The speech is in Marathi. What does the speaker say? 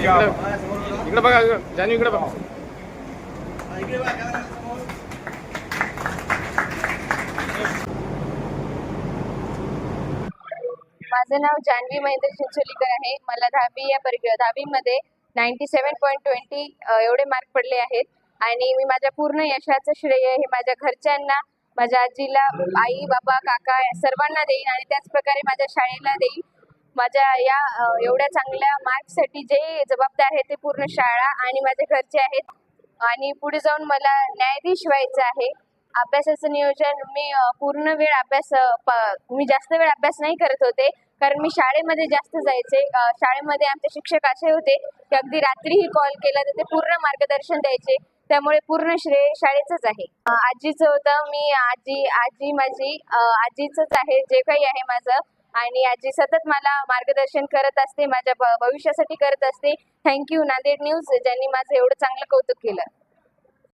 इकडे बघा, जान्हवी इकडे बघा. माझं नाव जान्हवी महेंद्र चिंचोलीकर आहे. मला 10वी मध्ये 97.20 एवढे मार्क पडले आहेत आणि मी माझ्या पूर्ण यशाचं श्रेय हे माझ्या घरच्यांना, माझ्या आजीला, आई, बाबा, काका सर्वांना देईन आणि त्याच प्रकारे माझ्या शाळेला देईन. माझ्या या एवढ्या चांगल्या मार्क्ससाठी जे जबाबदार आहे ते पूर्ण शाळा आणि माझे घरचे आहेत. आणि पुढे जाऊन मला न्यायाधीश व्हायचं आहे. अभ्यासाचं नियोजन मी पूर्ण वेळ मी जास्त वेळ अभ्यास नाही करत होते, कारण मी शाळेमध्ये जास्त जायचे. शाळेमध्ये आमचे शिक्षक असे होते की अगदी रात्रीही कॉल केला तर ते पूर्ण मार्गदर्शन द्यायचे. त्यामुळे पूर्ण श्रेय शाळेचंच आहे. आजीचं होतं. आजी माझी आजीचंच आहे जे काही आहे माझं. आणि आजी सतत मला मार्गदर्शन करत असते, माझ्या भविष्यासाठी करत असते. थँक्यू नांदेड न्यूज, ज्यांनी माझं एवढं चांगलं कौतुक केलं.